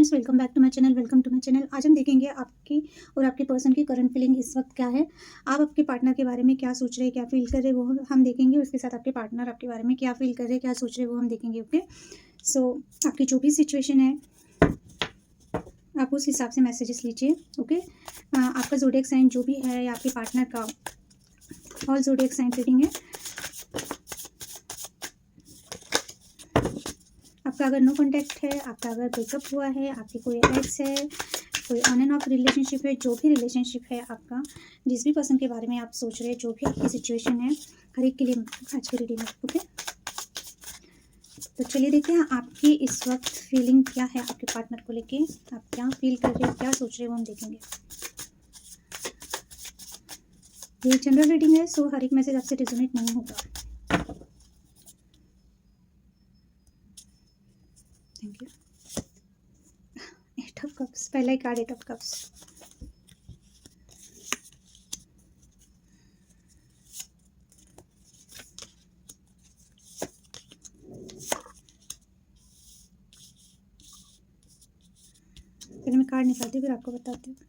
Friends, welcome back to my channel. आज हम देखेंगे आपकी और आपके पर्सन की करंट फीलिंग इस वक्त क्या है। आप आपके पार्टनर के बारे में क्या सोच रहे हैं, क्या फील कर रहे हैं, वो हम देखेंगे। उसके साथ आपके पार्टनर आपके बारे में क्या फील कर रहे हैं, क्या सोच रहे हैं, वो हम देखेंगे। ओके, सो आपकी जो भी सिचुएशन है आप उस हिसाब से मैसेजेस लीजिए। ओके, आपका ज़ोडिएक साइन जो भी है या आपके पार्टनर का, ऑल ज़ोडिएक साइन रीडिंग है। आपका अगर नो कॉन्टैक्ट है, आपका अगर ब्रेकअप हुआ है, आपकी कोई एक्स है, कोई ऑन एंड ऑफ रिलेशनशिप है, जो भी रिलेशनशिप है आपका, जिस भी पर्सन के बारे में आप सोच रहे हैं, जो भी आपकी सिचुएशन है, हर एक के लिए आज की रीडिंग है। ओके, तो चलिए देखते हैं आपकी इस वक्त फीलिंग क्या है आपके पार्टनर को लेके। आप क्या फील कर रहे हैं, क्या सोच रहे हैं, वो हम देखेंगे। ये जनरल रीडिंग है, सो हर एक मैसेज आपसे रिजोनेट नहीं होगा। Thank you. Eight of cups, पहला ही कार्ड एट ऑफ कप्स। पहले मैं कार्ड निकालती हूँ फिर आपको बताती हूँ।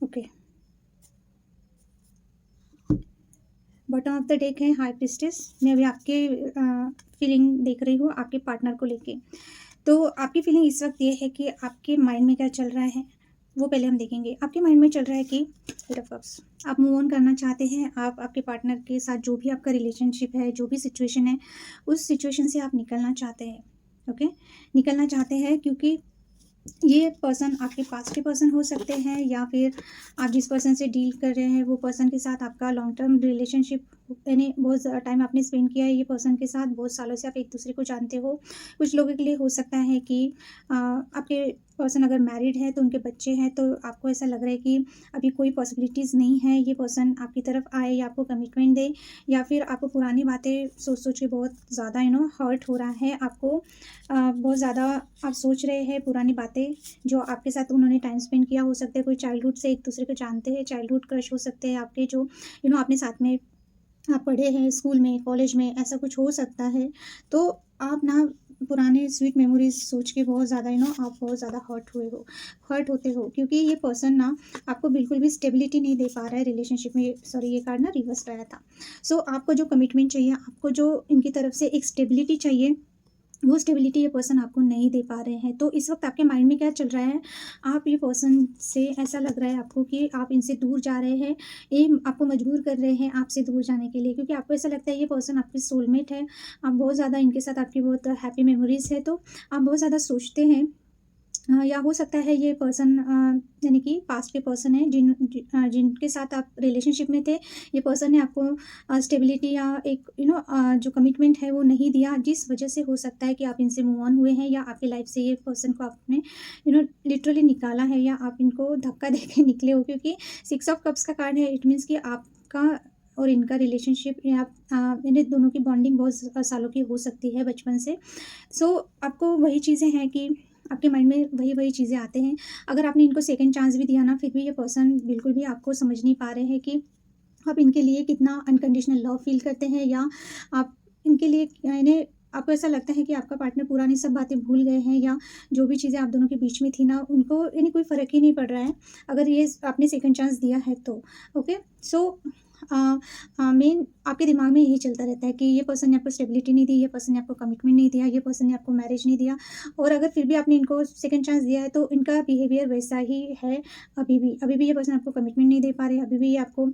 Okay, bottom of the deck है हाई प्रिस्टेस। मैं अभी आपके फीलिंग देख रही हूँ आपके पार्टनर को लेके। तो आपकी फीलिंग इस वक्त ये है कि आपके माइंड में क्या चल रहा है वो पहले हम देखेंगे। आपके माइंड में चल रहा है कि एट ऑफ कप्स, आप मूव ऑन करना चाहते हैं। आप आपके पार्टनर के साथ जो भी आपका रिलेशनशिप है, जो भी सिचुएशन है, उस सिचुएशन से आप निकलना चाहते हैं। ओके, निकलना चाहते हैं क्योंकि ये पर्सन आपके पास के पर्सन हो सकते हैं या फिर आप जिस पर्सन से डील कर रहे हैं वो पर्सन के साथ आपका लॉन्ग टर्म रिलेशनशिप, यानी बहुत टाइम आपने स्पेंड किया है ये पर्सन के साथ, बहुत सालों से आप एक दूसरे को जानते हो। कुछ लोगों के लिए हो सकता है कि आपके पर्सन अगर मैरिड है तो उनके बच्चे हैं, तो आपको ऐसा लग रहा है कि अभी कोई पॉसिबिलिटीज़ नहीं है ये पर्सन आपकी तरफ आए या आपको कमिटमेंट दे, या फिर आपको पुरानी बातें सोच सोच के बहुत ज़्यादा हर्ट हो रहा है आपको। बहुत ज़्यादा आप सोच रहे हैं पुरानी बातें जो आपके साथ उन्होंने टाइम स्पेंड किया। हो सकता है कोई चाइल्डहुड से एक दूसरे को जानते हैं, चाइल्डहुड क्रश हो सकते हैं आपके, जो आपने साथ में आप पढ़े हैं स्कूल में, कॉलेज में, ऐसा कुछ हो सकता है। तो आप ना पुराने स्वीट मेमोरीज सोच के बहुत ज़्यादा आप बहुत ज़्यादा हर्ट होते हो, क्योंकि ये पर्सन ना आपको बिल्कुल भी स्टेबिलिटी नहीं दे पा रहा है रिलेशनशिप में। सॉरी, ये कार्ड ना रिवर्स आया था। सो आपको जो कमिटमेंट चाहिए, आपको जो इनकी तरफ से एक स्टेबिलिटी चाहिए, वो स्टेबिलिटी ये पर्सन आपको नहीं दे पा रहे हैं। तो इस वक्त आपके माइंड में क्या चल रहा है, आप ये पर्सन से ऐसा लग रहा है आपको कि आप इनसे दूर जा रहे हैं, ये आपको मजबूर कर रहे हैं आपसे दूर जाने के लिए, क्योंकि आपको ऐसा लगता है ये पर्सन आपकी सोलमेट है। आप बहुत ज़्यादा इनके साथ, आपकी बहुत हैप्पी मेमोरीज है, तो आप बहुत ज़्यादा सोचते हैं। या हो सकता है ये पर्सन यानी कि पास्ट के पर्सन है जिनके साथ आप रिलेशनशिप में थे। ये पर्सन ने आपको स्टेबिलिटी या एक जो कमिटमेंट है वो नहीं दिया, जिस वजह से हो सकता है कि आप इनसे मूव ऑन हुए हैं, या आपकी लाइफ से ये पर्सन को आपने लिटरली निकाला है, या आप इनको धक्का दे के निकले हो। क्योंकि 6 ऑफ कप्स का कार्ड है, इट मीन्स कि आपका और इनका रिलेशनशिप या इन दोनों की बॉन्डिंग बहुत सालों की हो सकती है, बचपन से। सो आपको वही चीज़ें हैं कि आपके माइंड में वही चीज़ें आते हैं। अगर आपने इनको सेकंड चांस भी दिया ना, फिर भी ये पर्सन बिल्कुल भी आपको समझ नहीं पा रहे हैं कि आप इनके लिए कितना अनकंडीशनल लव फील करते हैं, या आप इनके लिए यानी आपको ऐसा लगता है कि आपका पार्टनर पुरानी सब बातें भूल गए हैं, या जो भी चीज़ें आप दोनों के बीच में थी ना, उनको यानी कोई फ़र्क ही नहीं पड़ रहा है अगर ये आपने सेकंड चांस दिया है तो। ओके, सो मेन आपके दिमाग में यही चलता रहता है कि ये पर्सन ने आपको स्टेबिलिटी नहीं दी, ये पर्सन ने आपको कमिटमेंट नहीं दिया, ये पर्सन ने आपको मैरिज नहीं दिया, और अगर फिर भी आपने इनको सेकंड चांस दिया है तो इनका बिहेवियर वैसा ही है। अभी भी ये पर्सन आपको कमिटमेंट नहीं दे पा रहे, अभी भी ये आपको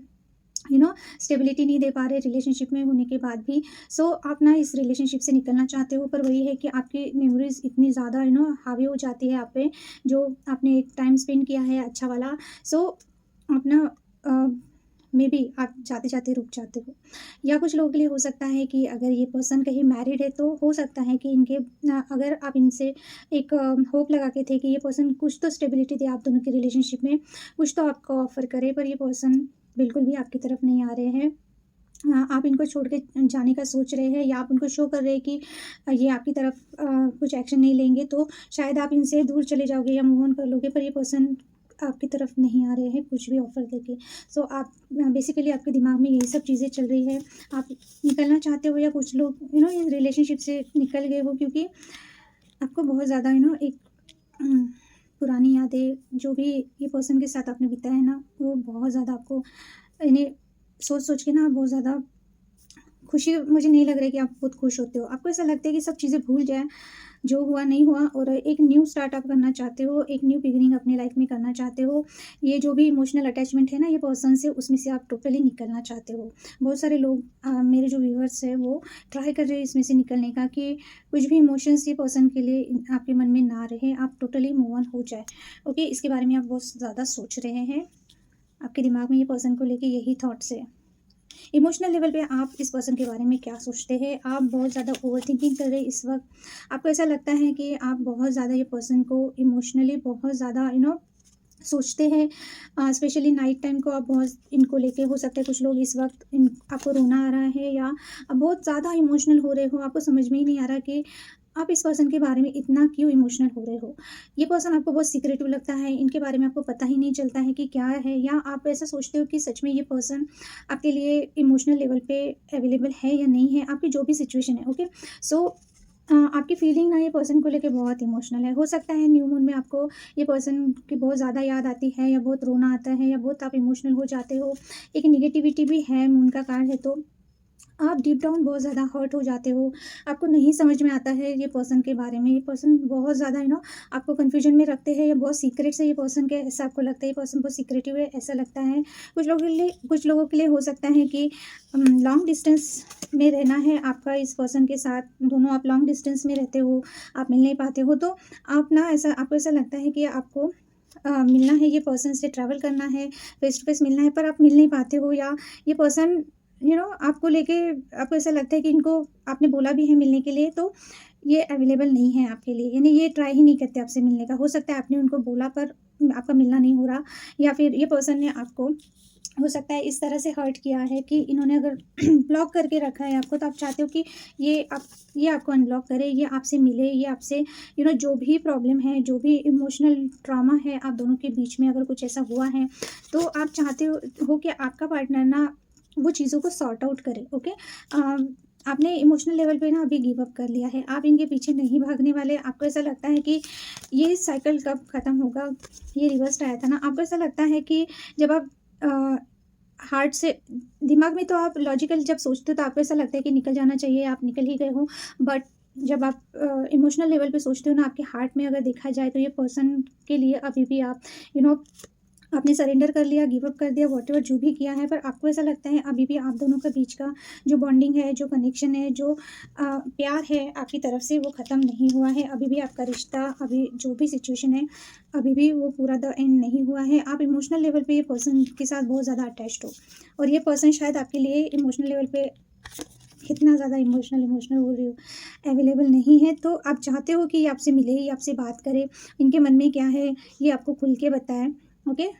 स्टेबिलिटी नहीं दे पा रहे रिलेशनशिप में होने के बाद भी। सो आप ना इस रिलेशनशिप से निकलना चाहते हो, पर वही है कि आपकी मेमोरीज इतनी ज़्यादा हावी हो जाती है आप पे, जो आपने एक टाइम स्पेंड किया है अच्छा वाला। सो आप ना मे बी आप जाते जाते रुक जाते हो। या कुछ लोगों के लिए हो सकता है कि अगर ये पर्सन कहीं मैरिड है तो हो सकता है कि इनके अगर आप इनसे एक होप लगा के थे कि ये पर्सन कुछ तो स्टेबिलिटी दे आप दोनों के रिलेशनशिप में, कुछ तो आपको ऑफर करे, पर ये पर्सन बिल्कुल भी आपकी तरफ नहीं आ रहे हैं। आप इनको छोड़ के जाने का सोच रहे हैं, या आप उनको शो कर रहे हैं कि ये आपकी तरफ कुछ एक्शन नहीं लेंगे, तो शायद आप इनसे दूर चले जाओगे या मूव ऑन कर लोगे, पर ये पर्सन आपकी तरफ नहीं आ रहे हैं कुछ भी ऑफ़र देके। सो आप बेसिकली आपके दिमाग में यही सब चीज़ें चल रही है। आप निकलना चाहते हो, या कुछ लोग इस रिलेशनशिप से निकल गए हो, क्योंकि आपको बहुत ज़्यादा एक उम, पुरानी यादें जो भी ये पर्सन के साथ आपने बिताया है ना, वो बहुत ज़्यादा आपको इन्हें सोच-सोच के ना बहुत ज़्यादा खुशी, मुझे नहीं लग रहा है कि आप बहुत खुश होते हो। आपको ऐसा लगता है कि सब चीज़ें भूल जाएँ, जो हुआ नहीं हुआ, और एक न्यू स्टार्ट आप करना चाहते हो, एक न्यू बिगिनिंग अपनी लाइफ़ में करना चाहते हो। ये जो भी इमोशनल अटैचमेंट है ना ये पर्सन से, उसमें से आप टोटली निकलना चाहते हो। बहुत सारे लोग मेरे जो व्यूअर्स हैं वो ट्राई कर रहे हैं इसमें से निकलने का, कि कुछ भी इमोशंस ये पर्सन के लिए आपके मन में ना रहे, आप टोटली मूव ऑन हो जाए। ओके, इसके बारे में आप बहुत ज़्यादा सोच रहे हैं। आपके दिमाग में ये पर्सन को लेके यही थॉट्स है। इमोशनल लेवल पे आप इस पर्सन के बारे में क्या सोचते हैं? आप बहुत ज़्यादा ओवरथिंकिंग कर रहे हैं इस वक़्त। आपको ऐसा लगता है कि आप बहुत ज़्यादा ये पर्सन को इमोशनली बहुत ज़्यादा सोचते हैं। स्पेशली नाइट टाइम को आप बहुत इनको लेके, हो सकता है कुछ लोग इस वक़्त इन आपको रोना आ रहा है, या आप बहुत ज़्यादा इमोशनल हो रहे हो। आपको समझ में ही नहीं आ रहा कि आप इस पर्सन के बारे में इतना क्यों इमोशनल हो रहे हो। ये पर्सन आपको बहुत सीक्रेटिव लगता है, इनके बारे में आपको पता ही नहीं चलता है कि क्या है, या आप ऐसा सोचते हो कि सच में ये पर्सन आपके लिए इमोशनल लेवल पे अवेलेबल है या नहीं है, आपकी जो भी सिचुएशन है, ओके। सो आपकी फीलिंग ना ये पर्सन को लेके बहुत इमोशनल है। हो सकता है न्यू मून में आपको ये पर्सन की बहुत ज़्यादा याद आती है, या बहुत रोना आता है, या बहुत आप इमोशनल हो जाते हो। एक नेगेटिविटी भी है, मून का कार्ड है, तो आप डीप डाउन बहुत ज़्यादा हर्ट हो जाते हो। आपको नहीं समझ में आता है ये पर्सन के बारे में। ये पर्सन बहुत ज़्यादा आपको कन्फ्यूजन में रखते हैं, या बहुत सीक्रेट्स है ये पर्सन के, ऐसा आपको लगता है ये पर्सन बहुत सीक्रेटिव है, ऐसा लगता है। कुछ लोगों के लिए हो सकता है कि लॉन्ग डिस्टेंस में रहना है आपका इस पर्सन के साथ। दोनों आप लॉन्ग डिस्टेंस में रहते हो, आप मिल नहीं पाते हो, तो आपको ऐसा लगता है कि आपको मिलना है, ये पर्सन से ट्रैवल करना है, फेस टू फेस मिलना है, पर आप मिल नहीं पाते हो, या ये पर्सन आपको लेके, आपको ऐसा लगता है कि इनको आपने बोला भी है मिलने के लिए, तो ये अवेलेबल नहीं है आपके लिए, यानी ये ट्राई ही नहीं करते आपसे मिलने का। हो सकता है आपने उनको बोला, पर आपका मिलना नहीं हो रहा, या फिर ये पर्सन ने आपको, हो सकता है, इस तरह से हर्ट किया है कि इन्होंने अगर ब्लॉक करके रखा है आपको, तो आप चाहते हो कि ये आपको अनब्लॉक करे, ये आपसे मिले, ये आपसे जो भी प्रॉब्लम है, जो भी इमोशनल ट्रॉमा है आप दोनों के बीच में, अगर कुछ ऐसा हुआ है, तो आप चाहते हो कि आपका पार्टनर ना वो चीज़ों को सॉर्ट आउट करे, ओके। आपने इमोशनल लेवल पे ना अभी गिव अप कर लिया है, आप इनके पीछे नहीं भागने वाले। आपको ऐसा लगता है कि ये साइकिल कब ख़त्म होगा, ये रिवर्स आया था ना। आपको ऐसा लगता है कि जब आप हार्ट से, दिमाग में तो आप लॉजिकल जब सोचते हो तो आपको ऐसा लगता है कि निकल जाना चाहिए, आप निकल ही गए हो, बट जब आप इमोशनल लेवल पे सोचते हो ना, आपके हार्ट में अगर देखा जाए, तो ये पर्सन के लिए अभी भी आप यू नो आपने सरेंडर कर लिया, गिव अप कर दिया, व्हाटएवर जो भी किया है, पर आपको ऐसा लगता है अभी भी आप दोनों के बीच का जो बॉन्डिंग है, जो कनेक्शन है, जो प्यार है आपकी तरफ से, वो ख़त्म नहीं हुआ है। अभी भी आपका रिश्ता, अभी जो भी सिचुएशन है, अभी भी वो पूरा द एंड नहीं हुआ है। आप इमोशनल लेवल पे ये पर्सन के साथ बहुत ज़्यादा अटैच्ड हो, और ये पर्सन शायद आपके लिए इमोशनल लेवल पे इतना ज़्यादा इमोशनल बोल रही हूँ, अवेलेबल नहीं है। तो आप चाहते हो कि ये आपसे मिले, ये आपसे बात करे, इनके मन में क्या है ये आपको खुल के बताएँ, ओके।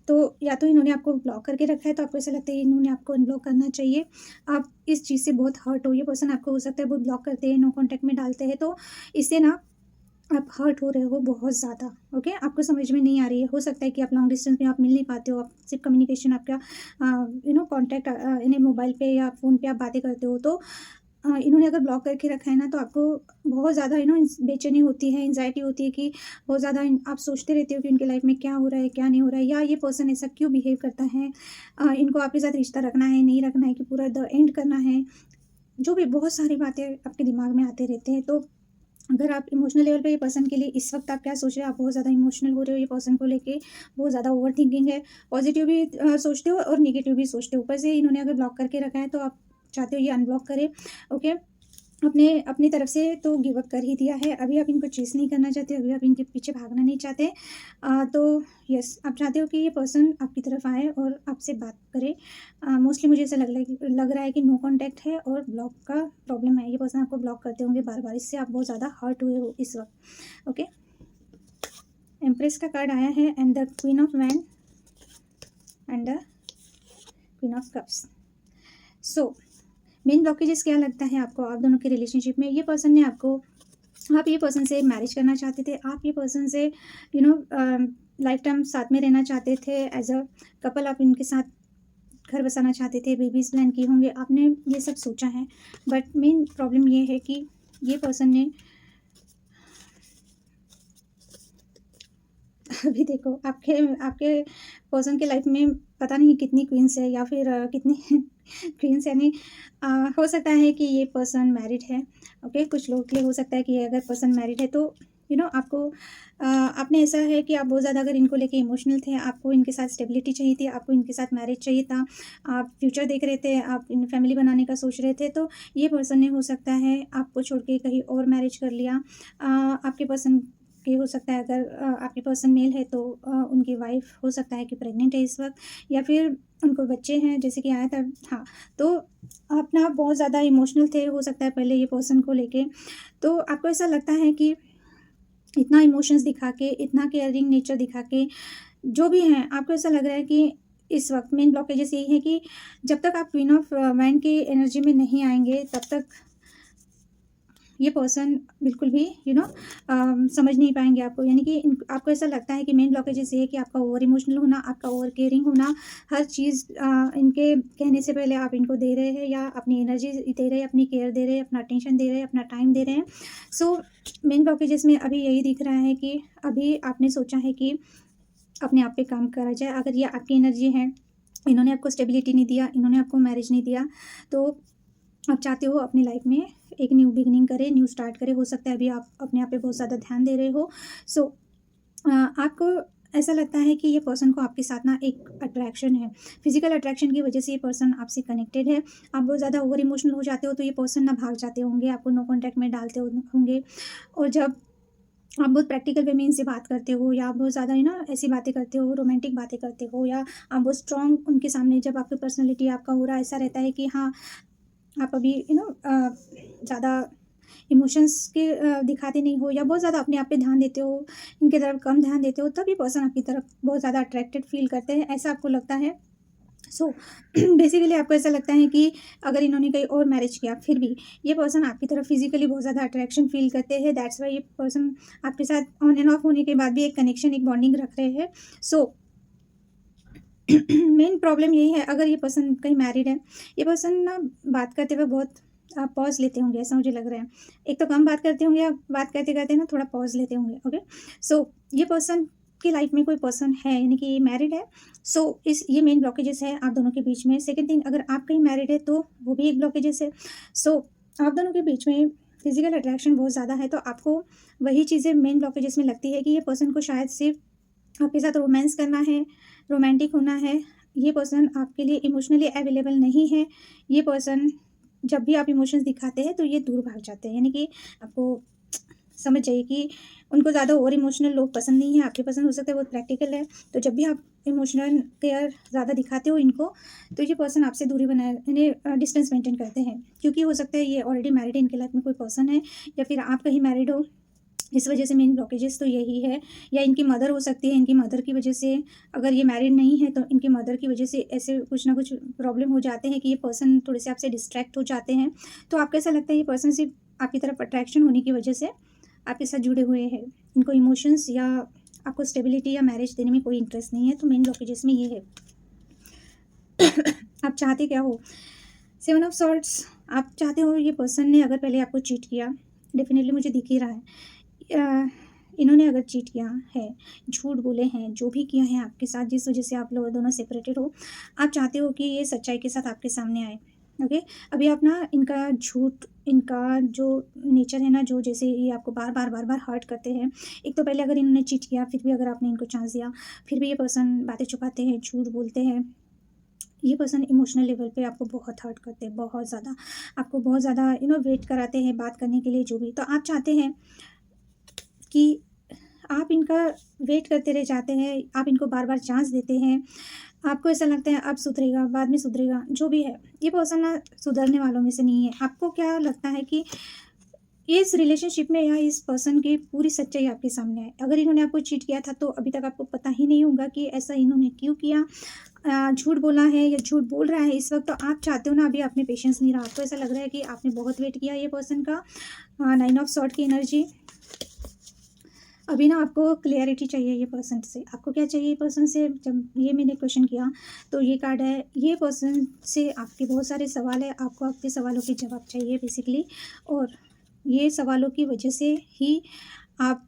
तो या तो इन्होंने आपको ब्लॉक करके रखा है, तो आपको ऐसा लगता है इन्होंने आपको अनब्लॉक करना चाहिए। आप इस चीज़ से बहुत हर्ट हो, ये पर्सन आपको हो सकता है बहुत ब्लॉक करते हैं, नो कॉन्टैक्ट में डालते हैं, तो इससे ना आप हर्ट हो रहे हो बहुत ज़्यादा, ओके। आपको समझ में नहीं आ रही है। हो सकता है कि आप लॉन्ग डिस्टेंस में आप मिल नहीं पाते हो, आप सिर्फ कम्युनिकेशन आपका कॉन्टैक्ट इन्हें मोबाइल पे या फ़ोन पे आप बातें करते हो, तो इन्होंने अगर ब्लॉक करके रखा है ना, तो आपको बहुत ज़्यादा बेचैनी होती है, एंग्जाइटी होती है, कि बहुत ज़्यादा आप सोचते रहते हो कि उनकी लाइफ में क्या हो रहा है, क्या नहीं हो रहा है, या ये पर्सन ऐसा क्यों बिहेव करता है, इनको आपके साथ रिश्ता रखना है, नहीं रखना है, कि पूरा द एंड करना है। जो भी बहुत सारी बातें आपके दिमाग में आते रहते हैं। तो अगर आप इमोशनल लेवल पे ये पर्सन के लिए इस वक्त आप क्या सोच रहे हो, आप बहुत ज़्यादा इमोशनल हो रहे हो ये पर्सन को लेके, बहुत ज़्यादा ओवर थिंकिंग है, पॉजिटिव भी सोचते हो और निगेटिव भी सोचते हो। ऊपर से इन्होंने अगर ब्लॉक करके रखा है, तो आप चाहते हो ये अनब्लॉक करे, ओके। अपने अपनी तरफ से तो गिव अप कर ही दिया है, अभी आप इनको चेज़ नहीं करना चाहते, अभी आप इनके पीछे भागना नहीं चाहते। तो यस, आप चाहते हो कि ये पर्सन आपकी तरफ आए और आपसे बात करे। मोस्टली मुझे ऐसा लग रहा है कि नो कॉन्टैक्ट है और ब्लॉक का प्रॉब्लम है, ये पर्सन आपको ब्लॉक करते होंगे बार-बार, इससे आप बहुत ज़्यादा हर्ट हुए हो इस वक़्त, ओके। एम्प्रेस का कार्ड आया है, and the queen of wand, and the queen of cups. So main blockages क्या लगता है आपको आप दोनों के रिलेशनशिप में? ये पर्सन ने आपको, आप ये पर्सन से मैरिज करना चाहते थे, आप ये पर्सन से यू नो लाइफ टाइम साथ में रहना चाहते थे, एज अ कपल आप इनके साथ घर बसाना चाहते थे, बेबीज प्लान किए होंगे, आपने ये सब सोचा है। बट मेन प्रॉब्लम ये है कि ये पर्सन ने अभी देखो आपके आपके पर्सन के लाइफ में पता नहीं कितनी क्वींस है, या फिर कितनी क्वींस, यानी हो सकता है कि ये पर्सन मैरिड है। ओके, कुछ लोगों के लिए हो सकता है कि अगर पर्सन मैरिड है तो आपको आपने ऐसा है कि आप बहुत ज़्यादा अगर इनको लेके इमोशनल थे, आपको इनके साथ स्टेबिलिटी चाहिए थी, आपको इनके साथ मैरिज चाहिए था, आप फ्यूचर देख रहे थे, आप इन फैमिली बनाने का सोच रहे थे, तो ये पर्सन ने हो सकता है आपको छोड़ के कहीं और मैरिज कर लिया। आपके पर्सन के हो सकता है अगर आपके पर्सन मेल है तो उनकी वाइफ हो सकता है कि प्रेग्नेंट है इस वक्त, या फिर उनको बच्चे हैं जैसे कि आया था। हाँ, तो आप ना बहुत ज़्यादा इमोशनल थे हो सकता है पहले ये पर्सन को लेके, तो आपको ऐसा लगता है कि इतना इमोशंस दिखा के, इतना केयरिंग नेचर दिखा के जो भी हैं, आपको ऐसा लग रहा है कि इस वक्त मेन ब्लॉकेजेस यही है कि जब तक आप क्वीन ऑफ मैन की एनर्जी में नहीं आएंगे तब तक ये पर्सन बिल्कुल भी समझ नहीं पाएंगे आपको। यानी कि आपको ऐसा लगता है कि मेन ब्लॉकेजेस ये है कि आपका ओवर इमोशनल होना, आपका ओवर केयरिंग होना, हर चीज़ इनके कहने से पहले आप इनको दे रहे हैं, या अपनी एनर्जी दे रहे हैं, अपनी केयर दे रहे हैं, अपना अटेंशन दे रहे हैं, अपना टाइम दे रहे हैं। सो मेन ब्लॉकेजेस में अभी यही दिख रहा है कि अभी आपने सोचा है कि अपने आप पे काम करा जाए। अगर ये आपकी एनर्जी है, इन्होंने आपको स्टेबिलिटी नहीं दिया, इन्होंने आपको मैरिज नहीं दिया, तो आप चाहते हो अपनी लाइफ में एक न्यू बिगिनिंग करें, न्यू स्टार्ट करें। हो सकता है अभी आप अपने आप पे बहुत ज़्यादा ध्यान दे रहे हो। सो आपको ऐसा लगता है कि ये पर्सन को आपके साथ ना एक अट्रैक्शन है, फिजिकल अट्रैक्शन की वजह से ये पर्सन आपसे कनेक्टेड है। आप बहुत ज़्यादा ओवर इमोशनल हो जाते हो तो ये पर्सन ना भाग जाते होंगे, आपको नो कॉन्टैक्ट में डालते होंगे। और जब आप बहुत प्रैक्टिकल वे में इनसे बात करते हो, या आप बहुत ज़्यादा ऐसी बातें करते हो, रोमांटिक बातें करते हो, या आप बहुत स्ट्रॉन्ग उनके सामने जब आपकी पर्सनैलिटी आपका हो रहा ऐसा रहता है कि हाँ, आप अभी ज़्यादा इमोशंस के दिखाते नहीं हो, या बहुत ज़्यादा अपने आप पे ध्यान देते हो, इनकी तरफ कम ध्यान देते हो, तब ये पर्सन आपकी तरफ बहुत ज़्यादा अट्रैक्टेड फील करते हैं, ऐसा आपको लगता है। सो बेसिकली आपको ऐसा लगता है कि अगर इन्होंने कहीं और मैरिज किया फिर भी ये पर्सन आपकी तरफ फिजिकली बहुत ज़्यादा अट्रैक्शन फील करते हैं। दैट्स वाई ये पर्सन आपके साथ ऑन एंड ऑफ होने के बाद भी एक कनेक्शन, एक बॉन्डिंग रख रहे हैं। सो मेन प्रॉब्लम यही है, अगर ये पर्सन कहीं मैरिड है, ये पर्सन ना बात करते हुए बहुत पॉज लेते होंगे, ऐसा मुझे लग रहा है। एक तो कम बात करते होंगे, या बात करते करते ना थोड़ा पॉज लेते होंगे। ओके, सो ये पर्सन की लाइफ में कोई पर्सन है, यानी कि ये मैरिड है। सो ये मेन ब्लॉकेजेस है आप दोनों के बीच में। सेकेंड थिंग, अगर आप कहीं मैरिड है तो वो भी एक ब्लॉकेजेस है। सो आप दोनों के बीच में फिजिकल अट्रैक्शन बहुत ज़्यादा है, तो आपको वही चीज़ें मेन ब्लॉकेजेस में लगती है कि ये पर्सन को शायद सिर्फ आपके साथ रोमांस करना है, रोमांटिक होना है। ये पर्सन आपके लिए इमोशनली अवेलेबल नहीं है। ये पर्सन जब भी आप इमोशंस दिखाते हैं तो ये दूर भाग जाते हैं, यानी कि आपको समझ जाइए कि उनको ज़्यादा ओवर इमोशनल लोग पसंद नहीं है। आपके पसंद हो सकता है बहुत प्रैक्टिकल है, तो जब भी आप इमोशनल केयर ज़्यादा दिखाते हो इनको, तो ये पर्सन आपसे दूरी बनाए, इन्हें डिस्टेंस मेंटेन करते हैं, क्योंकि हो सकता है ये ऑलरेडी मैरिड है, इनके लाइफ में कोई पर्सन है, या फिर आप कहीं मैरिड हो। इस वजह से मेन ब्लॉकेजेस तो यही है, या इनकी मदर हो सकती है, इनकी मदर की वजह से, अगर ये मैरिड नहीं है तो इनकी मदर की वजह से ऐसे कुछ ना कुछ प्रॉब्लम हो जाते हैं कि ये पर्सन थोड़े से आपसे डिस्ट्रैक्ट हो जाते हैं। तो आपको ऐसा लगता है ये पर्सन सिर्फ आपकी तरफ अट्रैक्शन होने की वजह से आपके साथ जुड़े हुए हैं, इनको इमोशंस या आपको स्टेबिलिटी या मैरिज देने में कोई इंटरेस्ट नहीं है। तो मेन ब्लॉकेजेस में ये है। आप चाहते क्या हो? 7 ऑफ सॉर्ड्स, आप चाहते हो ये पर्सन ने अगर पहले आपको चीट किया, डेफिनेटली मुझे दिख ही रहा है, इन्होंने अगर चीट किया है, झूठ बोले हैं, जो भी किया है आपके साथ, जिस वजह से आप लोग दोनों सेपरेटेड हो, आप चाहते हो कि ये सच्चाई के साथ आपके सामने आए। ओके, अभी आप ना इनका झूठ, इनका जो नेचर है ना, जो जैसे ये आपको बार बार हर्ट करते हैं। एक तो पहले अगर इन्होंने चीट किया, फिर भी अगर आपने इनको चांस दिया, फिर भी ये पर्सन बातें छुपाते हैं, झूठ बोलते हैं। ये पर्सन इमोशनल लेवल पे आपको बहुत हर्ट करते हैं, बहुत ज़्यादा आपको बहुत ज़्यादा वेट कराते हैं बात करने के लिए, जो भी। तो आप चाहते हैं कि आप इनका वेट करते रह जाते हैं, आप इनको बार बार चांस देते हैं, आपको ऐसा लगता है अब सुधरेगा, बाद में सुधरेगा, जो भी है। ये पर्सन ना सुधरने वालों में से नहीं है। आपको क्या लगता है कि इस रिलेशनशिप में या इस पर्सन की पूरी सच्चाई आपके सामने है? अगर इन्होंने आपको चीट किया था तो अभी तक आपको पता ही नहीं होगा कि ऐसा इन्होंने क्यों किया। झूठ बोला है या झूठ बोल रहा है इस वक्त, तो आप चाहते हो ना, अभी आप में पेशेंस नहीं रहा, आपको ऐसा लग रहा है कि आपने बहुत वेट किया ये पर्सन का। 9 ऑफ सॉर्ड की एनर्जी। अभी ना आपको क्लियरिटी चाहिए ये पर्सन से। आपको क्या चाहिए ये पर्सन से? जब ये मैंने क्वेश्चन किया तो ये कार्ड है, ये पर्सन से आपके बहुत सारे सवाल है, आपको आपके सवालों के जवाब चाहिए बेसिकली। और ये सवालों की वजह से ही आप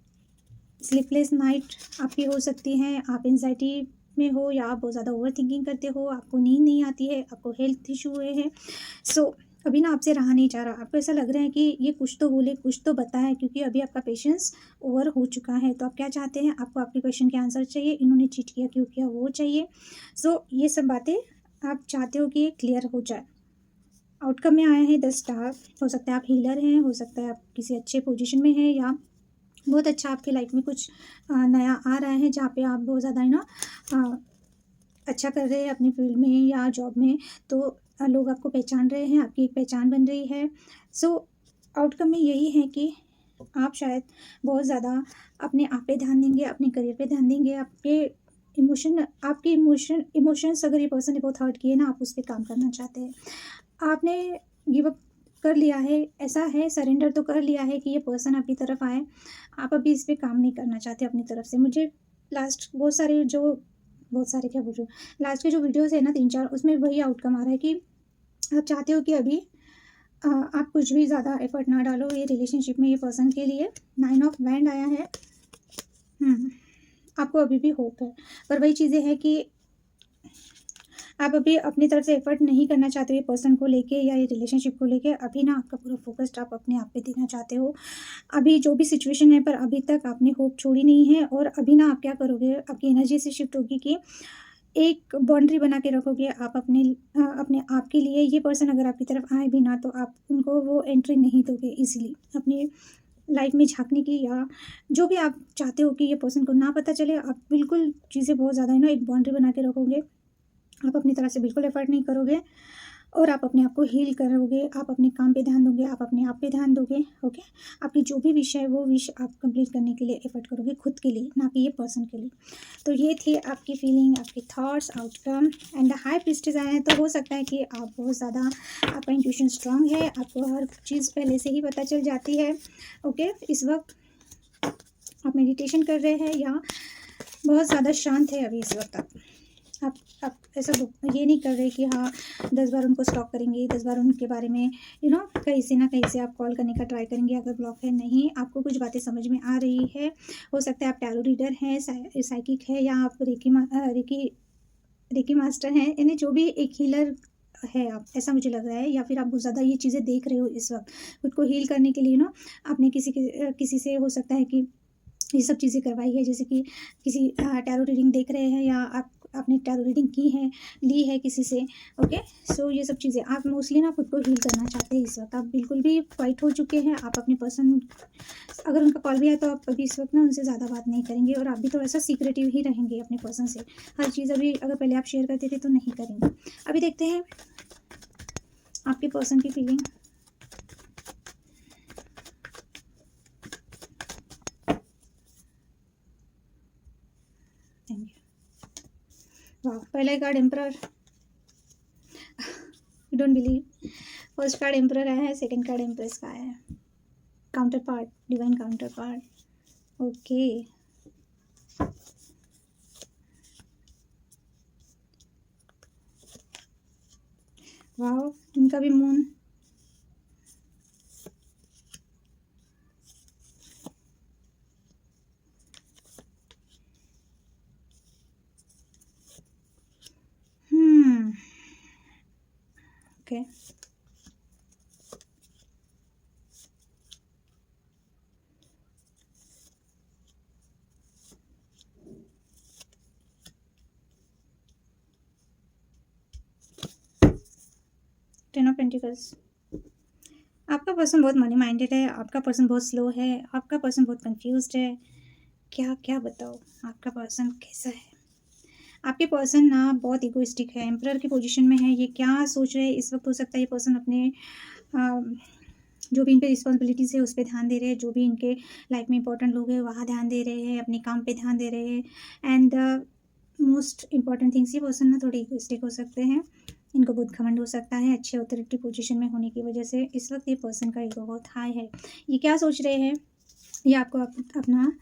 स्लीपलेस नाइट आपकी हो सकती हैं, आप एंजाइटी में हो, या आप बहुत ज़्यादा ओवर थिंकिंग करते हो, आपको नींद नहीं आती है, आपको हेल्थ इशू हुए हैं। सो अभी ना आपसे रहा नहीं जा रहा, आपको ऐसा लग रहा है कि ये कुछ तो बोले, कुछ तो बताए, क्योंकि अभी आपका पेशेंस ओवर हो चुका है। तो आप क्या चाहते हैं? आपको आपके क्वेश्चन के आंसर चाहिए, इन्होंने चीट किया क्यों किया वो चाहिए। सो ये सब बातें आप चाहते हो कि ये क्लियर हो जाए। आउटकम में आया है 10 स्टार। हो सकता है आप हीलर हैं, हो सकता है आप किसी अच्छे पोजीशन में हैं, या बहुत अच्छा आपकी लाइफ में कुछ नया आ रहा है जहाँ पे आप बहुत ज़्यादा है ना अच्छा कर रहे हैं अपनी फील्ड में या जॉब में। तो लोग आपको पहचान रहे हैं, आपकी एक पहचान बन रही है। सो आउटकम में यही है कि आप शायद बहुत ज़्यादा अपने आप पे ध्यान देंगे, अपने करियर पे ध्यान देंगे, आपके इमोशंस अगर ये पर्सन ने बहुत हर्ट किए ना, आप उस पर काम करना चाहते हैं। आपने गिव अप कर लिया है, ऐसा है, सरेंडर तो कर लिया है कि ये पर्सन आपकी तरफ आए। आप अभी इस पे काम नहीं करना चाहते अपनी तरफ से। मुझे बहुत सारे क्या बोल रही हूँ, लास्ट के जो वीडियोज़ है ना 3-4, उसमें वही आउटकम आ रहा है कि आप चाहते हो कि अभी आप कुछ भी ज़्यादा एफर्ट ना डालो ये रिलेशनशिप में, ये पर्सन के लिए। 9 ऑफ वैंड आया है। आपको अभी भी होप है, पर वही चीज़ें हैं कि आप अभी अपनी तरफ से एफर्ट नहीं करना चाहते ये पर्सन को लेके या ये रिलेशनशिप को लेके। अभी ना आपका पूरा फोकस्ड आप अपने आप पे देना चाहते हो। अभी जो भी सिचुएशन है, पर अभी तक आपने होप छोड़ी नहीं है। और अभी ना आप क्या करोगे, आपकी एनर्जी से शिफ्ट होगी कि एक बाउंड्री बना के रखोगे आप अपने आप के लिए। ये पर्सन अगर आपकी तरफ आए भी ना, तो आप उनको वो एंट्री नहीं दोगे ईजिली अपनी लाइफ में झाँकने की, या जो भी आप चाहते हो कि ये पर्सन को ना पता चले। आप बिल्कुल चीज़ें बहुत ज़्यादा है ना एक बाउंड्री बना के रखोगे। आप अपनी तरफ से बिल्कुल एफर्ट नहीं करोगे और आप अपने आप को हील करोगे। आप अपने काम पे ध्यान दोगे, आप अपने आप पे ध्यान दोगे। ओके, आपकी जो भी विश है वो विश आप कंप्लीट करने के लिए एफर्ट करोगे, खुद के लिए, ना कि ये पर्सन के लिए। तो ये थी आपकी फीलिंग, आपके thoughts, outcome and the high priestess आए हैं। तो हो सकता है कि आप बहुत ज़्यादा, आपका इंट्यूशन स्ट्रांग है, आपको हर चीज़ पहले से ही पता चल जाती है। ओके, इस वक्त आप मेडिटेशन कर रहे हैं या बहुत ज़्यादा शांत है अभी इस वक्त आप ऐसा ये नहीं कर रहे कि हाँ 10 बार उनको स्टॉक करेंगे, 10 बार उनके बारे में कहीं से ना कहीं से आप कॉल करने का ट्राई करेंगे अगर ब्लॉक है। नहीं, आपको कुछ बातें समझ में आ रही है। हो सकता है आप टैरो रीडर हैं, साइकिक है, या आप रेकी मास्टर हैं, यानी जो भी एक हीलर है आप, ऐसा मुझे लग रहा है। या फिर आप बहुत ज़्यादा ये चीज़ें देख रहे हो इस वक्त खुद को हील करने के लिए आपने किसी से हो सकता है कि ये सब चीज़ें करवाई है, जैसे कि किसी टैरो रीडिंग देख रहे हैं, या आपने टैरो रीडिंग की है, ली है किसी से। ओके, सो ये सब चीज़ें आप मोस्टली ना खुद को हील करना चाहते हैं इस वक्त। आप बिल्कुल भी क्वाइट हो चुके हैं। आप अपने पर्सन, अगर उनका कॉल भी आया तो आप अभी इस वक्त ना उनसे ज़्यादा बात नहीं करेंगे, और आप भी थोड़ा सा सीक्रेटिव ही रहेंगे अपने पर्सन से। हर चीज़ अभी अगर पहले आप शेयर करते थे तो नहीं करेंगे। अभी देखते हैं आपके पर्सन की फीलिंग। Thank you. वाह, पहला card emperor. You don't believe, first card emperor आया है, सेकंड कार्ड एम्प्रेस का आया है। Counter part, divine counter part. Okay, वाह, इनका भी moon. Okay, ten of pentacles. आपका पर्सन बहुत मनी माइंडेड है, आपका पर्सन बहुत स्लो है, आपका पर्सन बहुत कंफ्यूज्ड है। क्या क्या बताओ आपका पर्सन कैसा है। आपके पर्सन ना बहुत इगोइस्टिक है, एम्परर की पोजीशन में है। ये क्या सोच रहे हैं इस वक्त, हो सकता है ये पर्सन अपने जो भी इन पे रिस्पॉन्सिबिलिटीज़ है उस पर ध्यान दे रहे हैं, जो भी इनके लाइफ में इंपॉर्टेंट लोग हैं वहाँ ध्यान दे रहे हैं, अपने काम पे ध्यान दे रहे हैं। एंड मोस्ट इंपॉर्टेंट थिंग्स, ये पर्सन ना थोड़े इगोइस्टिक हो सकते हैं, इनको बहुत घमंड हो सकता है अच्छे अथॉरिटी पोजीशन में होने की वजह से। इस वक्त ये पर्सन का ईगो बहुत हाई है। ये क्या सोच रहे हैं, ये आपको अपना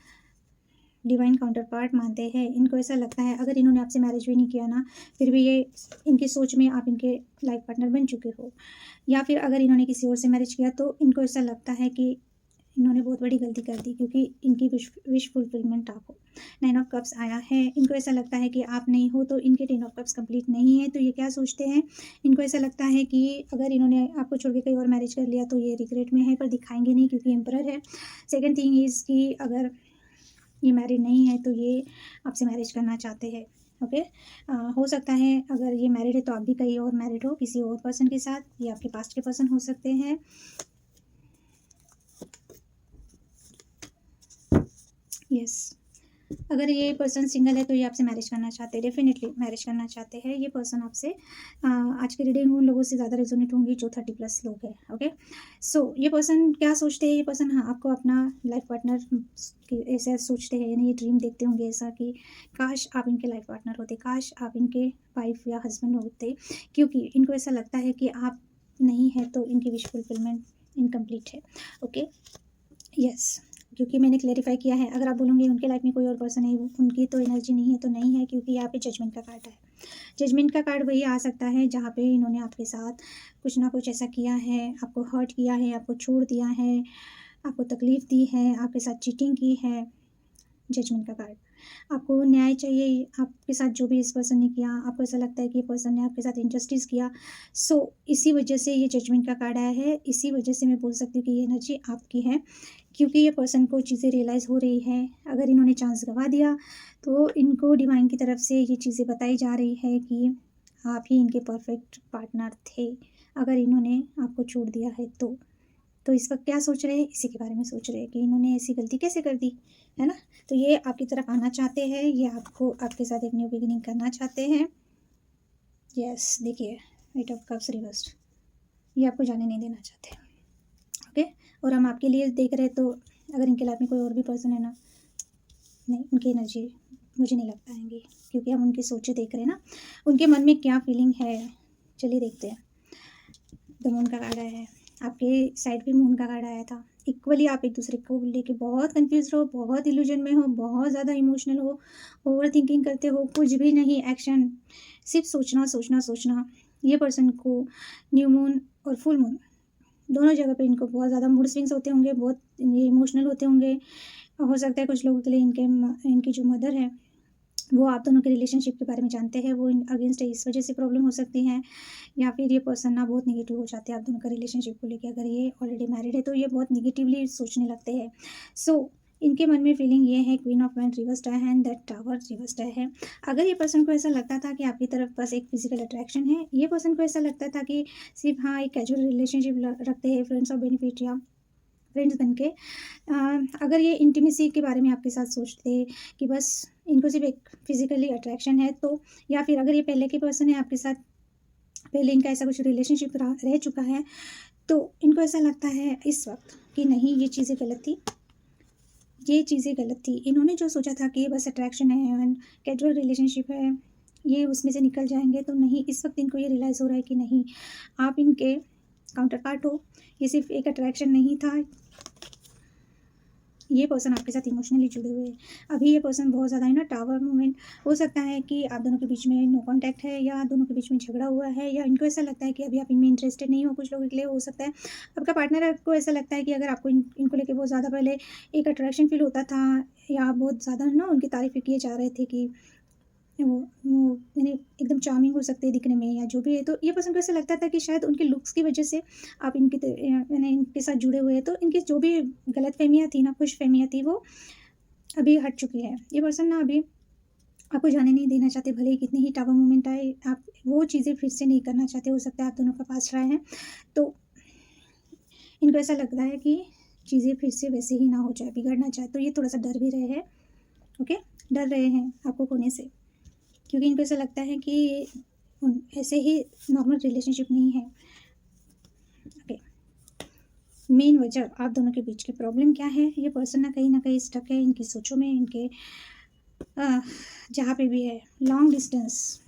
डिवाइन काउंटर पार्ट मानते हैं। इनको ऐसा लगता है अगर इन्होंने आपसे मैरिज भी नहीं किया ना, फिर भी ये इनकी सोच में आप इनके लाइफ पार्टनर बन चुके हो, या फिर अगर इन्होंने किसी और से मैरिज किया तो इनको ऐसा लगता है कि इन्होंने बहुत बड़ी गलती कर दी, क्योंकि इनकी विश फुलफिलमेंट आप हो। 9 ऑफ कप्स आया है। इनको ऐसा लगता है कि आप नहीं हो तो इनके 10 ऑफ कप्स कंप्लीट नहीं है। तो ये क्या सोचते हैं, इनको ऐसा लगता है कि अगर इन्होंने आपको छोड़ के कहीं और मैरिज कर लिया तो ये रिग्रेट में है, पर दिखाएंगे नहीं क्योंकि एम्परर है। सेकेंड थिंग इज़ कि अगर ये मैरिड नहीं है तो ये आपसे मैरिज करना चाहते हैं। ओके, हो सकता है अगर ये मैरिड है तो आप भी कहीं और मैरिड हो किसी और पर्सन के साथ, ये आपके पास्ट के पर्सन हो सकते हैं। यस, अगर ये पर्सन सिंगल है तो ये आपसे मैरिज करना चाहते हैं, डेफिनेटली मैरिज करना चाहते हैं। ये पर्सन आपसे आज की रीडिंग उन लोगों से ज़्यादा रेजोनेट होंगी जो 30+ लोग हैं। ओके, सो ये पर्सन क्या सोचते हैं, ये पर्सन हाँ आपको अपना लाइफ पार्टनर ऐसा सोचते हैं, यानी ये ड्रीम देखते होंगे ऐसा कि काश आप इनके लाइफ पार्टनर होते, काश आप इनके वाइफ या हस्बैंड होते, क्योंकि इनको ऐसा लगता है कि आप नहीं है तो इनकी विश फुलफिलमेंट इनकम्प्लीट है। ओके, यस, क्योंकि मैंने क्लेरिफाई किया है, अगर आप बोलोगे उनके लाइफ में कोई और पर्सन है, उनकी तो एनर्जी नहीं है, तो नहीं है, क्योंकि यहाँ पे जजमेंट का कार्ड है। जजमेंट का कार्ड वही आ सकता है जहाँ पे इन्होंने आपके साथ कुछ ना कुछ ऐसा किया है, आपको हर्ट किया है, आपको छोड़ दिया है, आपको तकलीफ़ दी है, आपके साथ चीटिंग की है। जजमेंट का कार्ड, आपको न्याय चाहिए, आपके साथ जो भी इस पर्सन ने किया, आपको ऐसा लगता है कि ये पर्सन ने आपके साथ इनजस्टिस किया। सो इसी वजह से ये जजमेंट का कार्ड आया है। इसी वजह से मैं बोल सकती हूँ कि ये एनर्जी आपकी है, क्योंकि ये पर्सन को चीज़ें रियलाइज़ हो रही है। अगर इन्होंने चांस गंवा दिया तो इनको डिवाइन की तरफ से ये चीज़ें बताई जा रही है कि आप ही इनके परफेक्ट पार्टनर थे, अगर इन्होंने आपको छोड़ दिया है तो इस वक्त क्या सोच रहे हैं, इसी के बारे में सोच रहे हैं कि इन्होंने ऐसी गलती कैसे कर दी, है ना। तो ये आपकी तरफ आना चाहते हैं, ये आपको आपके साथ एक न्यू बिगिनिंग करना चाहते हैं। यस, देखिए 8 ऑफ कप्स रिवर्स्ड, ये आपको जाने नहीं देना चाहते। ओके, और हम आपके लिए देख रहे हैं, तो अगर इनके लाइफ में कोई और भी पर्सन है ना, नहीं, उनकी एनर्जी मुझे नहीं लगता आएंगी, क्योंकि हम उनकी सोचें देख रहे हैं ना, उनके मन में क्या फीलिंग है। चलिए देखते हैं। द मून का कार्ड आया है, आपके साइड पे मून का कार्ड आया था। इक्वली आप एक दूसरे को लेके बहुत कंफ्यूज रहो, बहुत इल्यूजन में हो, बहुत ज़्यादा इमोशनल हो, ओवर थिंकिंग करते हो, कुछ भी नहीं एक्शन, सिर्फ सोचना सोचना सोचना। ये पर्सन को न्यू मून और फुल मून दोनों जगह पे इनको बहुत ज़्यादा मूड स्विंग्स होते होंगे, बहुत इमोशनल होते होंगे। हो सकता है कुछ लोगों के लिए इनकी जो मदर है वो आप दोनों के रिलेशनशिप के बारे में जानते हैं, वो अगेंस्ट है, इस वजह से प्रॉब्लम हो सकती है। या फिर ये पर्सन ना बहुत नेगेटिव हो जाते हैं आप दोनों का रिलेशनशिप को लेके। अगर ये ऑलरेडी मैरिड है तो ये बहुत नेगेटिवली सोचने लगते हैं। सो इनके मन में फीलिंग ये है, क्वीन ऑफ वांड रिवर्स्ड है एंड दैट टावर रिवर्स्ड है। अगर ये पर्सन को ऐसा लगता था कि आपकी तरफ बस एक फिजिकल अट्रैक्शन है, ये पर्सन को ऐसा लगता था कि सिर्फ हाँ एक कैजुअल रिलेशनशिप रखते हैं, फ्रेंड्स ऑफ बेनिफिट या फ्रेंड्स बन के, अगर ये इंटीमेसी के बारे में आपके साथ सोचते कि बस इनको सिर्फ एक फिजिकली अट्रैक्शन है, तो या फिर अगर ये पहले के पर्सन है आपके साथ, पहले इनका ऐसा कुछ रिलेशनशिप रह चुका है, तो इनको ऐसा लगता है इस वक्त कि नहीं, ये चीज़ें गलत थी, ये चीज़ें गलत थी। इन्होंने जो सोचा था कि बस अट्रैक्शन है एंड कैजुअल रिलेशनशिप है, ये उसमें से निकल जाएंगे, तो नहीं, इस वक्त इनको ये रियलाइज़ हो रहा है कि नहीं, आप इनके काउंटर पार्ट हो, ये सिर्फ एक अट्रैक्शन नहीं था। ये पर्सन आपके साथ इमोशनली जुड़े हुए हैं। अभी ये पर्सन बहुत ज़्यादा है ना, टावर मोमेंट हो सकता है कि आप दोनों के बीच में नो कांटेक्ट है, या दोनों के बीच में झगड़ा हुआ है, या इनको ऐसा लगता है कि अभी आप इनमें इंटरेस्टेड नहीं हो। कुछ लोगों के लिए हो सकता है आपका पार्टनर को ऐसा लगता है कि अगर आपको इनको लेके बहुत ज़्यादा पहले एक अट्रैक्शन फील होता था, या बहुत ज़्यादा ना उनकी तारीफ़ किए जा रहे थे कि वो यानी एकदम चार्मिंग हो सकते हैं दिखने में या जो भी है, तो ये पर्सन को ऐसा लगता था कि शायद उनके लुक्स की वजह से आप यानी इनके साथ जुड़े हुए हैं, तो इनकी जो भी गलतफ़हमियाँ थी ना, खुशफ़हमियाँ थी, वो अभी हट चुकी है। ये पर्सन ना अभी आपको जाने नहीं देना चाहते, भले ही कितनी ही टावर मोमेंट आए, आप वो चीज़ें फिर से नहीं करना चाहते। हो सकता है आप दोनों का पास्ट रहा है, तो इनको ऐसा लगता है कि चीज़ें फिर से वैसे ही ना हो जाए, बिगड़ना चाहे, तो ये थोड़ा-सा डर भी रहे हैं। ओके, डर रहे हैं आपको खोने से, क्योंकि इनको ऐसा लगता है कि ऐसे ही नॉर्मल रिलेशनशिप नहीं है। ओके, मेन वजह आप दोनों के बीच की प्रॉब्लम क्या है, ये पर्सन ना कहीं स्टक है इनकी सोचों में, इनके जहाँ पे भी है लॉन्ग डिस्टेंस,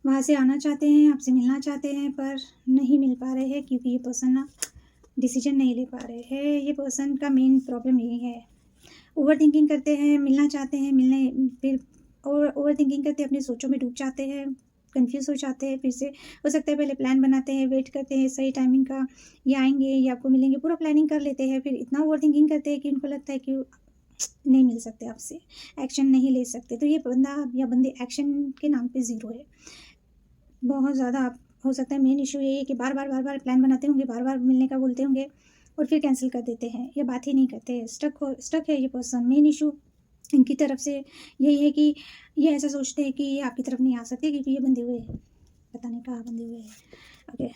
वहाँ से आना चाहते हैं, आपसे मिलना चाहते हैं, पर नहीं मिल पा रहे हैं क्योंकि ये पर्सन ना डिसीजन नहीं ले पा रहे हैं। ये पर्सन का मेन प्रॉब्लम यही है। ओवर थिंकिंग करते हैं, मिलना चाहते हैं, मिलने फिर और ओवर थिंकिंग करते अपने सोचों में डूब जाते हैं, कंफ्यूज हो जाते हैं। फिर से हो सकता है पहले प्लान बनाते हैं, वेट करते हैं सही टाइमिंग का, ये आएंगे, ये आपको मिलेंगे, पूरा प्लानिंग कर लेते हैं। फिर इतना ओवर थिंकिंग करते हैं कि उनको लगता है कि नहीं मिल सकते आपसे, एक्शन नहीं ले सकते। तो ये बंदा या बंदे एक्शन के नाम पे ज़ीरो है। बहुत ज़्यादा हो सकता है मेन इशू यही है कि बार बार प्लान बनाते होंगे, बार बार मिलने का बोलते होंगे और फिर कैंसिल कर देते हैं या बात ही नहीं करते। स्टक है ये पर्सन। मेन इशू इनकी तरफ से यही है कि ये ऐसा सोचते हैं कि ये आपकी तरफ नहीं आ सकते क्योंकि ये बंधे हुए हैं, पता नहीं कहाँ बंधे हुए हैं। ओके,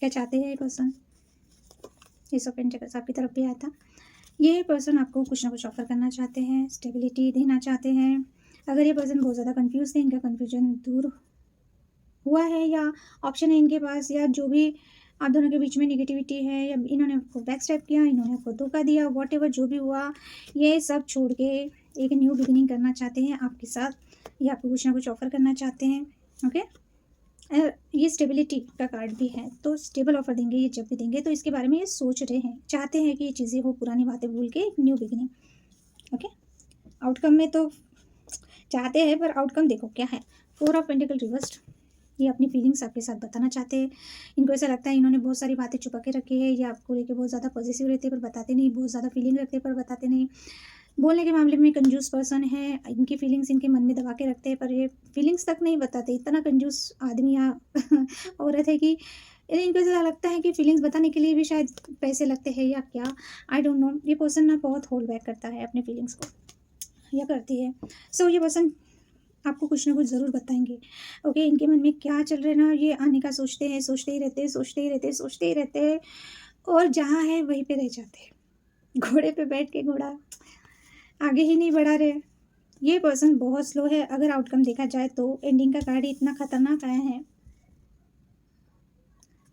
क्या चाहते हैं ये पर्सन? एस ऑफ पेंटिकल्स आपकी तरफ भी आया था। ये पर्सन आपको कुछ ना कुछ ऑफर करना चाहते हैं, स्टेबिलिटी देना चाहते हैं। अगर ये पर्सन बहुत ज़्यादा कंफ्यूज थे, इनका कन्फ्यूजन दूर हुआ है या ऑप्शन है इनके पास, या जो भी आप दोनों के बीच में निगेटिविटी है, या इन्होंने आपको बैक स्टेप किया, इन्होंने आपको धोखा दिया, वॉट एवर जो भी हुआ, ये सब छोड़ के एक न्यू बिगिनिंग करना चाहते हैं आपके साथ, या आपको कुछ ना कुछ ऑफर करना चाहते हैं। ओके, ये स्टेबिलिटी का कार्ड भी है, तो स्टेबल ऑफर देंगे ये जब भी देंगे, तो इसके बारे में ये सोच रहे हैं, चाहते हैं कि ये चीज़ें हो, पुरानी बातें भूल के एक न्यू बिगिनिंग। ओके, आउटकम में तो चाहते हैं पर आउटकम देखो क्या है। 4 ऑफ पेंटिकल रिवर्स्ड, ये अपनी फीलिंग्स आपके साथ बताना चाहते हैं। इनको ऐसा लगता है इन्होंने बहुत सारी बातें छुपा के रखी है, ये आपको लेके बहुत ज़्यादा पॉजिटिव रहते हैं पर बताते नहीं, बहुत ज़्यादा फीलिंग रखते हैं पर बताते नहीं। बोलने के मामले में कंजूस पर्सन है, इनकी फीलिंग्स इनके मन में दबा के रखते हैं पर ये फीलिंग्स तक नहीं बताते। इतना कंजूस आदमी या औरत है कि इनको ऐसा लगता है कि फीलिंग्स बताने के लिए भी शायद पैसे लगते हैं या क्या, आई डोंट नो। ये पर्सन ना बहुत होल्ड बैक करता है अपने फीलिंग्स को, या करती है। सो ये पर्सन आपको कुछ ना कुछ ज़रूर बताएंगे। ओके, इनके मन में क्या चल रहा है ना, ये आने का सोचते हैं, सोचते ही रहते हैं, सोचते ही रहते हैं, सोचते ही रहते हैं, और जहाँ है वहीं पे रह जाते हैं। घोड़े पे बैठ के घोड़ा आगे ही नहीं बढ़ा रहे। ये पर्सन बहुत स्लो है। अगर आउटकम देखा जाए तो एंडिंग का कार्ड इतना खतरनाक आया है,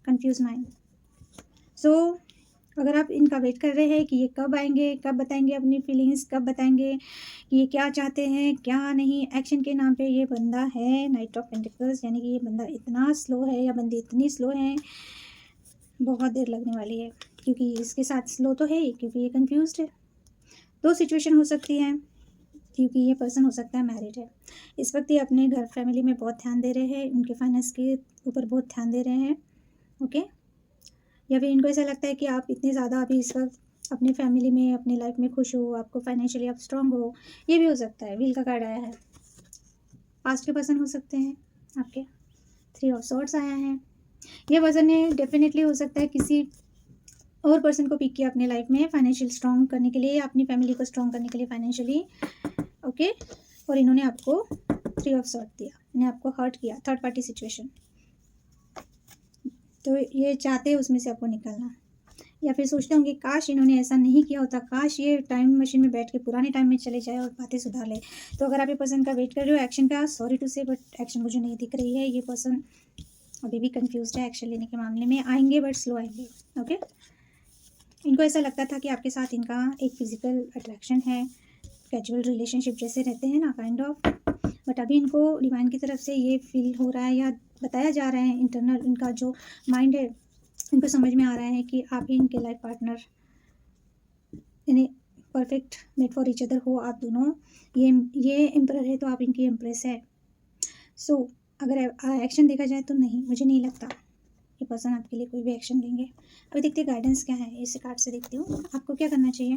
कंफ्यूज माइंड। सो अगर आप इनका वेट कर रहे हैं कि ये कब आएंगे, कब बताएंगे अपनी फीलिंग्स, कब बताएंगे कि ये क्या चाहते हैं क्या नहीं, एक्शन के नाम पे ये बंदा है नाइट ऑफ पेंटिकल्स, यानी कि ये बंदा इतना स्लो है या बंदी इतनी स्लो है, बहुत देर लगने वाली है। क्योंकि इसके साथ स्लो तो है ही, क्योंकि ये कंफ्यूज्ड है। 2 सिचुएशन हो सकती हैं, क्योंकि ये पर्सन हो सकता है मैरिड है। इस वक्त ये अपने घर फैमिली में बहुत ध्यान दे रहे हैं, उनके फाइनेंस के ऊपर बहुत ध्यान दे रहे हैं। ओके, या फिर इनको ऐसा लगता है कि आप इतने ज़्यादा अभी इस वक्त अपनी फैमिली में, अपनी लाइफ में खुश हो, आपको फाइनेंशियली आप स्ट्रांग हो, ये भी हो सकता है। व्हील का कार्ड आया है, पास्ट के पर्सन हो सकते हैं आपके। 3 ऑफ सॉर्ड्स आया है, ये पर्सन ने डेफिनेटली हो सकता है किसी और पर्सन को पिक किया अपने लाइफ में फाइनेंशियल स्ट्रांग करने के लिए, या अपनी फैमिली को स्ट्रांग करने के लिए फाइनेंशियली। ओके, और इन्होंने आपको 3 ऑफ सॉर्ड दिया, इन्हें आपको हर्ट किया, थर्ड पार्टी सिचुएशन। तो ये चाहते हैं उसमें से आपको निकलना, या फिर सोचते होंगे काश इन्होंने ऐसा नहीं किया होता, काश ये टाइम मशीन में बैठ के पुराने टाइम में चले जाए और बातें सुधार ले। तो अगर आप ये पर्सन का वेट कर रहे हो एक्शन का, सॉरी टू से बट एक्शन मुझे नहीं दिख रही है। ये पर्सन अभी भी कंफ्यूज है, एक्शन लेने के मामले में आएंगे बट स्लो आएंगे। ओके, इनको ऐसा लगता था कि आपके साथ इनका एक फिजिकल अट्रैक्शन है, कैजुअल रिलेशनशिप जैसे रहते हैं ना, काइंड ऑफ, बट अभी इनको डिवाइन की तरफ से ये फील हो रहा है या बताया जा रहा है, इंटरनल इनका जो माइंड है इनको समझ में आ रहा है कि आप ही इनके लाइफ पार्टनर, यानी perfect made for each other हो आप दोनों। ये एम्परर है तो आप इनकी एम्प्रेस है। सो अगर एक्शन देखा जाए तो नहीं, मुझे नहीं लगता ये पर्सन आपके लिए कोई भी एक्शन लेंगे। अभी देखते हैं गाइडेंस क्या है, इस कार्ड से देखती हूँ आपको क्या करना चाहिए।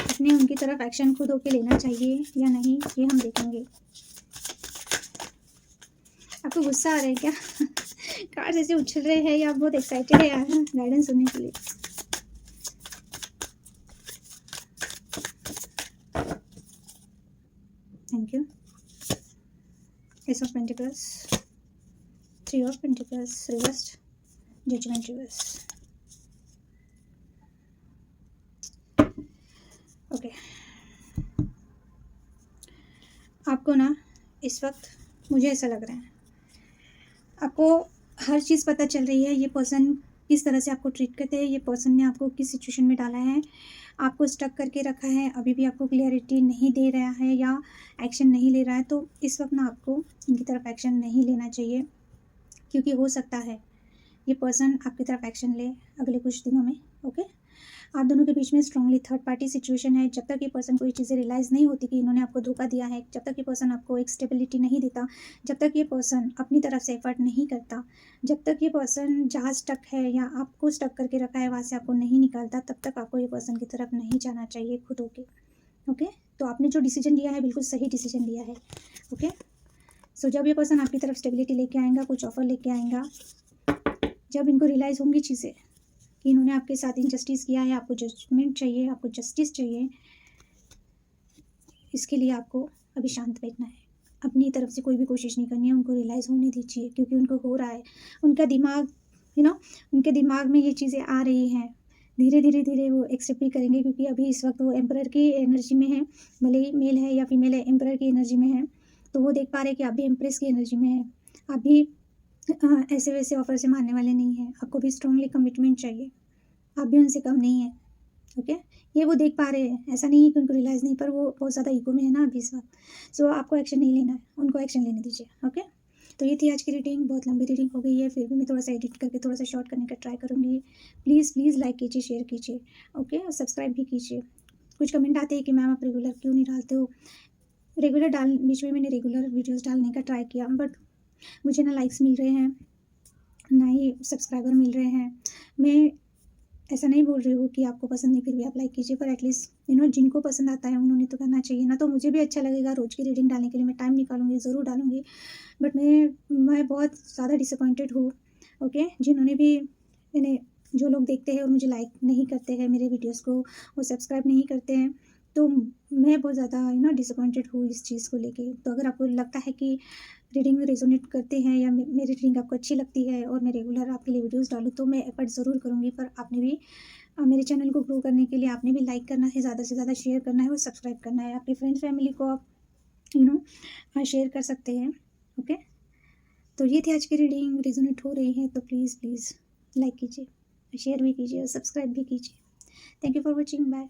अपने उनकी तरफ एक्शन खुद होके लेना चाहिए या नहीं, ये हम देखेंगे। आपको गुस्सा आ रहा है क्या? कार्ड ऐसे उछल रहे हैं या आप बहुत एक्साइटेड है यार गाइडेंस सुनने के लिए? Thank you. Ace of pentacles, 3 of pentacles reversed, judgement reverse. Okay, आपको ना इस वक्त मुझे ऐसा लग रहा है आपको हर चीज़ पता चल रही है, ये पर्सन किस तरह से आपको ट्रीट करते हैं, ये पर्सन ने आपको किस सिचुएशन में डाला है, आपको स्टक करके रखा है, अभी भी आपको क्लैरिटी नहीं दे रहा है या एक्शन नहीं ले रहा है, तो इस वक्त ना आपको इनकी तरफ एक्शन नहीं लेना चाहिए, क्योंकि हो सकता है ये पर्सन आपकी तरफ एक्शन ले अगले कुछ दिनों में। ओके, आप दोनों के बीच में स्ट्रांगली थर्ड पार्टी सिचुएशन है। जब तक ये पर्सन को ये चीज़ें रियलाइज़ नहीं होती कि इन्होंने आपको धोखा दिया है, जब तक ये पर्सन आपको एक स्टेबिलिटी नहीं देता, जब तक ये पर्सन अपनी तरफ से एफर्ट नहीं करता, जब तक ये पर्सन जहाँ स्टक है या आपको स्टक करके रखा है वहाँ से आपको नहीं निकालता, तब तक आपको ये पर्सन की तरफ नहीं जाना चाहिए खुद होके। ओके, तो आपने जो डिसीजन लिया है बिल्कुल सही डिसीजन लिया है। ओके, सो जब ये पर्सन आपकी तरफ स्टेबिलिटी लेके आएगा, कुछ ऑफर लेके आएगा, जब इनको रियलाइज़ होंगी चीज़ें कि इन्होंने आपके साथ इनजस्टिस किया है, आपको जजमेंट चाहिए, आपको जस्टिस चाहिए, इसके लिए आपको अभी शांत बैठना है, अपनी तरफ से कोई भी कोशिश नहीं करनी है, उनको रियलाइज़ होने दीजिए, क्योंकि उनको हो रहा है, उनका दिमाग उनके दिमाग में ये चीज़ें आ रही हैं, धीरे धीरे धीरे वो एक्सेप्ट भी करेंगे, क्योंकि अभी इस वक्त वो एम्परर की एनर्जी में है, भले ही मेल है या फीमेल है, एम्परर की एनर्जी में है, तो वो देख पा रहे हैं कि आप भी एम्प्रेस की एनर्जी में है, आप भी ऐसे वैसे ऑफर से मारने वाले नहीं हैं, आपको भी स्ट्रांगली कमिटमेंट चाहिए, आप भी उनसे कम नहीं हैं। ओके, ये वो देख पा रहे हैं, ऐसा नहीं है कि उनको रियलाइज़ नहीं, पर वो बहुत ज़्यादा ईगो में है ना अभी इस वक्त। सो आपको एक्शन नहीं लेना है, उनको एक्शन लेने दीजिए। ओके, तो ये थी आज की रीडिंग, बहुत लंबी रीडिंग हो गई है, फिर भी मैं थोड़ा सा एडिट करके थोड़ा सा शॉर्ट करने का ट्राई करूँगी। प्लीज़ प्लीज़ लाइक कीजिए, शेयर कीजिए, ओके, और सब्सक्राइब भी कीजिए। कुछ कमेंट आते हैं कि मैम आप रेगुलर क्यों नहीं डालते हो। रेगुलर बीच में मैंने रेगुलर वीडियोज़ डालने का ट्राई किया, बट मुझे ना लाइक्स मिल रहे हैं, ना ही सब्सक्राइबर मिल रहे हैं। मैं ऐसा नहीं बोल रही हूँ कि आपको पसंद नहीं फिर भी आप लाइक कीजिए, पर एटलीस्ट जिनको पसंद आता है उन्होंने तो करना चाहिए ना। तो मुझे भी अच्छा लगेगा, रोज़ की रीडिंग डालने के लिए मैं टाइम निकालूंगी, ज़रूर डालूंगी, बट मैं बहुत ज़्यादा डिसअपॉइंटेड हूँ। ओके, जिन्होंने भी मैंने जो लोग देखते हैं और मुझे लाइक नहीं करते हैं मेरे वीडियोज़ को, वो सब्सक्राइब नहीं करते हैं, तो मैं बहुत ज़्यादा डिसअपॉइंटेड हूँ इस चीज़ को लेके। तो अगर आपको लगता है कि रीडिंग में रेजोनेट करते हैं या मेरी रीडिंग आपको अच्छी लगती है और मैं रेगुलर आपके लिए वीडियोस डालूँ, तो मैं एफर्ट ज़रूर करूँगी, पर आपने भी मेरे चैनल को ग्रो करने के लिए आपने भी लाइक करना है, ज़्यादा से ज़्यादा शेयर करना है और सब्सक्राइब करना है। आपकी फ्रेंड्स फैमिली को आप शेयर कर सकते हैं। ओके, तो ये थी आज की रीडिंग, रेजोनेट हो रही है तो प्लीज़ प्लीज़ लाइक कीजिए, शेयर भी कीजिए और सब्सक्राइब भी कीजिए। Thank you for watching, bye.